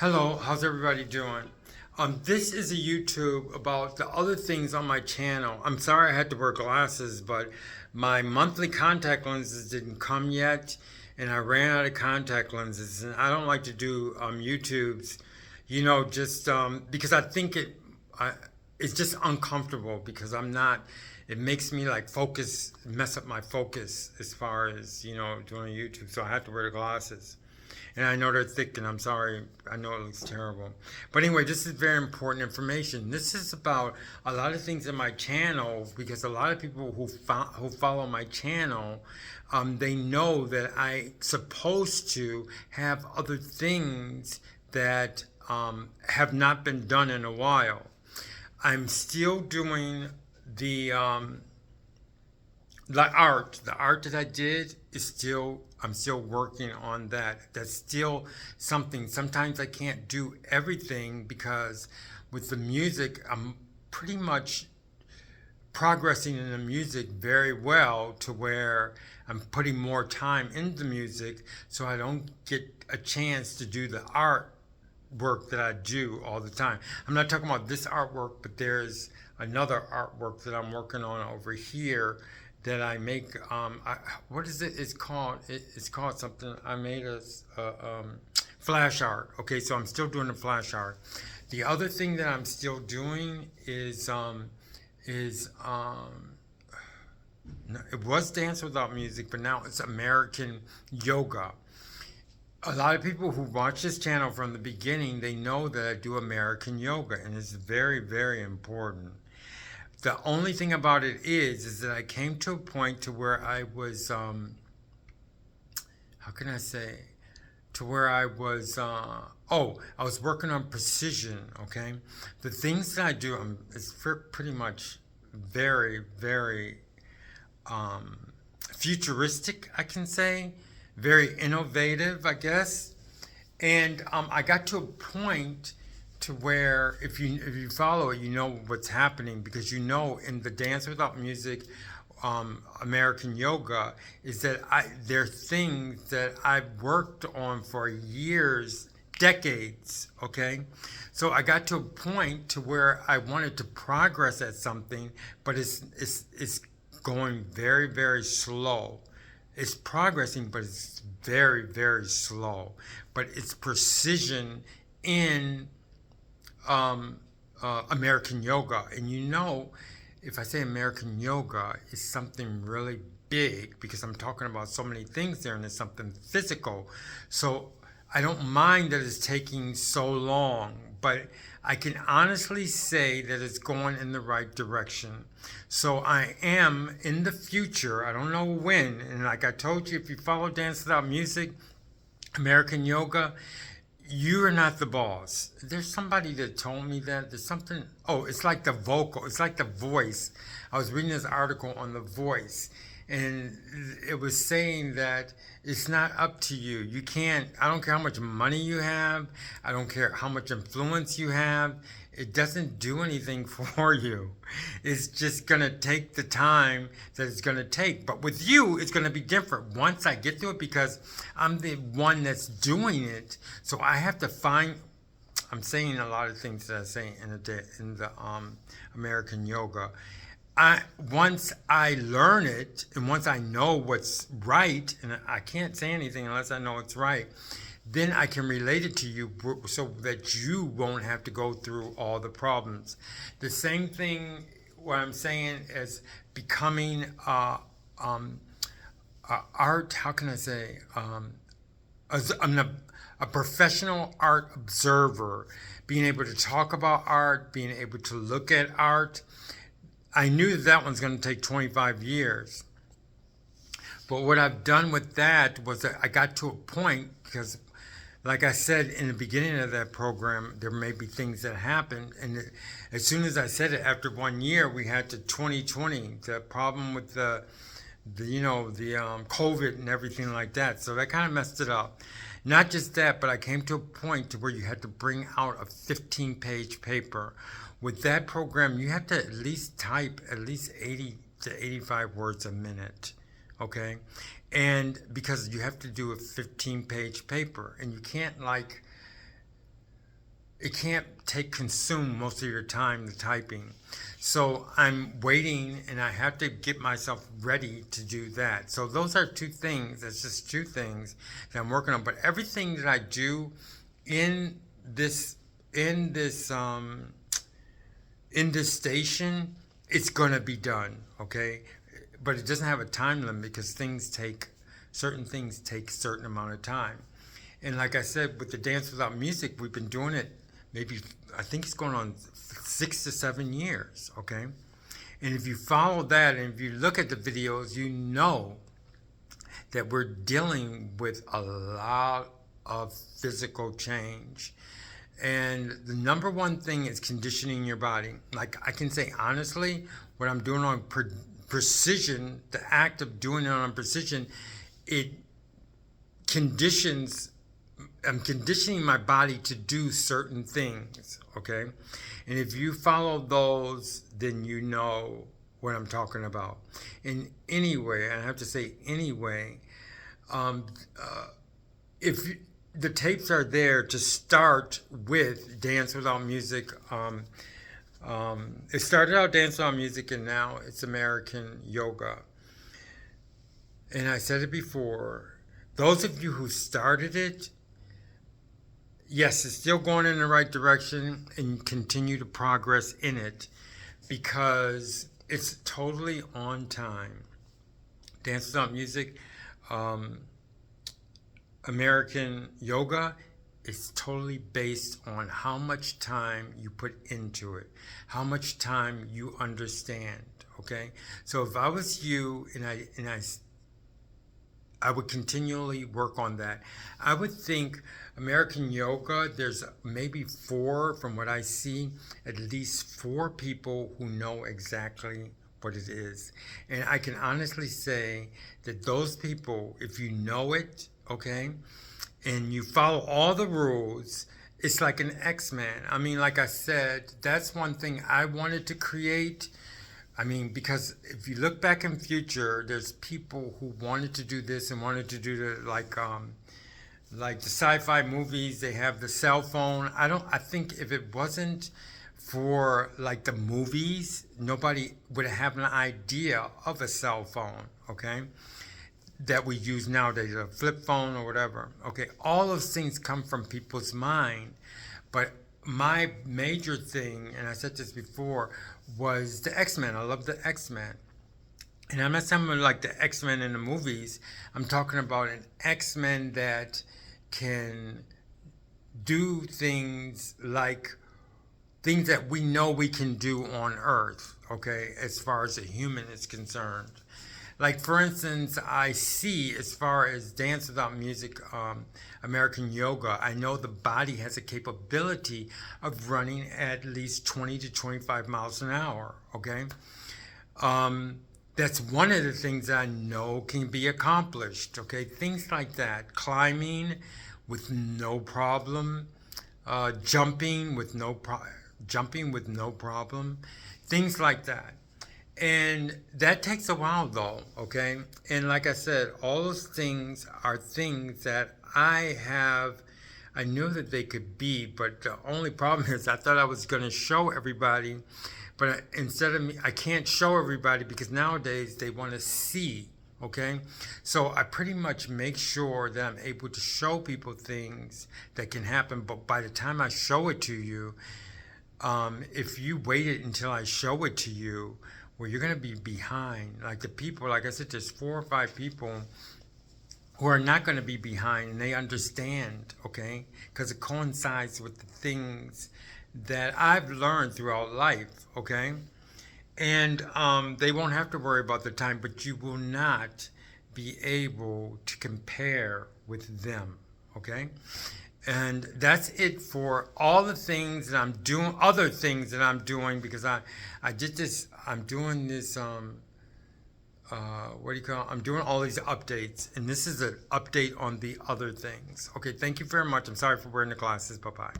Hello, how's everybody doing? This is a YouTube about the other things on my channel. I'm sorry I had to wear glasses, but my monthly contact lenses didn't come yet, and I ran out of contact lenses. And I don't like to do YouTubes, just because I think it's just uncomfortable because I'm not. It makes me like focus, mess up my focus as far as doing YouTube. So I have to wear the glasses. And I know they're thick, and I'm sorry. I know it looks terrible. But anyway, this is very important information. This is about a lot of things in my channel because a lot of people who follow my channel, they know that I supposed to have other things that have not been done in a while. I'm still doing the the art that I did is still I'm still working on that. That's still something. Sometimes I can't do everything because with the music I'm pretty much progressing in the music very well to where I'm putting more time into music so I don't get a chance to do the art work that I do all the time. I'm not talking about this artwork, but there's another artwork that I'm working on over here that I make. What is it? It's called. It's called something. I made flash art. Okay, so I'm still doing the flash art. The other thing that I'm still doing is it was Dance Without Music, but now it's American Yoga. A lot of people who watch this channel from the beginning, they know that I do American yoga, and it's very, very important. The only thing about it is that I came to a point to where I was, how can I say, to where I was, I was working on precision. Okay, the things that I do, it's pretty much very, very futuristic, I can say, very innovative, I guess. And I got to a point to where if you follow it, you know what's happening because you know in the Dance Without Music, American Yoga, is that there are things that I've worked on for years, decades. Okay, so I got to a point to where I wanted to progress at something, but it's going very, very slow. It's progressing, but it's very, very slow. But it's precision in American yoga. And if I say American yoga, it's something really big because I'm talking about so many things there and it's something physical. So I don't mind that it's taking so long, but I can honestly say that it's going in the right direction. So I am in the future, I don't know when, and like I told you, if you follow Dance Without Music, American Yoga, you are not the boss. There's somebody that told me that. There's something, it's like the vocal, it's like the voice. I was reading this article on the voice, and it was saying that it's not up to you. You can't, I don't care how much money you have, I don't care how much influence you have. It doesn't do anything for you. It's just going to take the time that it's going to take. But with you, it's going to be different once I get to it because I'm the one that's doing it. So I have to find. I'm saying a lot of things that I say in the American Yoga. Once I learn it and once I know what's right, and I can't say anything unless I know it's right, then I can relate it to you so that you won't have to go through all the problems. The same thing, what I'm saying is becoming art, how can I say, I'm a professional art observer, being able to talk about art, being able to look at art. I knew that one's going to take 25 years. But what I've done with that was that I got to a point because, like I said in the beginning of that program, there may be things that happen. And as soon as I said it, after 1 year, we had to 2020, the problem with the COVID and everything like that. So that kind of messed it up. Not just that, but I came to a point to where you had to bring out a 15-page paper. With that program, you have to at least type at least 80 to 85 words a minute. Okay? And because you have to do a 15-page paper, and you can't it can't consume most of your time, the typing. So I'm waiting, and I have to get myself ready to do that. So those are two things. That's just two things that I'm working on. But everything that I do in this in this in this station, it's gonna be done. Okay, but it doesn't have a time limit because certain things take a certain amount of time. And like I said, with the Dance Without Music, we've been doing it maybe, I think it's going on 6 to 7 years, okay? And if you follow that and if you look at the videos, you know that we're dealing with a lot of physical change. And the number one thing is conditioning your body. Like I can say honestly, what I'm doing on precision, the act of doing it on precision, it conditions, I'm conditioning my body to do certain things, okay? And if you follow those, then you know what I'm talking about. And anyway, I have to say anyway, if you, the tapes are there to start with Dance Without Music. It started out Dance Without Music, and now it's American Yoga. And I said it before, those of you who started it, yes, it's still going in the right direction, and continue to progress in it because it's totally on time. Dance Without Music, American Yoga is totally based on how much time you put into it, how much time you understand, okay? So if I was you and I would continually work on that. I would think American Yoga, there's maybe 4, from what I see, at least 4 people who know exactly what it is. And I can honestly say that those people, if you know it, okay, and you follow all the rules, it's like an X-Men. I mean, like I said, that's one thing I wanted to create. I mean, because if you look back in future, there's people who wanted to do this and wanted to do the like the sci-fi movies. They have the cell phone. I think if it wasn't for like the movies, nobody would have an idea of a cell phone. Okay, that we use nowadays, a flip phone or whatever. Okay, all those things come from people's mind, but my major thing, and I said this before, was the X-Men. I love the X-Men. And I'm not talking about like the X-Men in the movies. I'm talking about an X-Men that can do things like things that we know we can do on Earth, okay, as far as a human is concerned. Like, for instance, I see, as far as Dance Without Music, American Yoga, I know the body has a capability of running at least 20 to 25 miles an hour, okay? That's one of the things I know can be accomplished, okay? Things like that. Climbing with no problem, jumping with no problem, things like that. And that takes a while though, okay? And like I said, all those things are things that I knew that they could be, but the only problem is I thought I was going to show everybody, but instead of me, I can't show everybody because nowadays they want to see, okay? So I pretty much make sure that I'm able to show people things that can happen, but by the time I show it to you, if you waited until I show it to you, well, you're going to be behind. Like the people, like I said, there's 4 or 5 people who are not going to be behind, and they understand, okay? Because it coincides with the things that I've learned throughout life, okay? And they won't have to worry about the time, but you will not be able to compare with them, okay? And that's it for all the things that I'm doing, other things that I'm doing, because I did this, I'm doing this, what do you call it? I'm doing all these updates, and this is an update on the other things. Okay, thank you very much. I'm sorry for wearing the glasses. Bye-bye.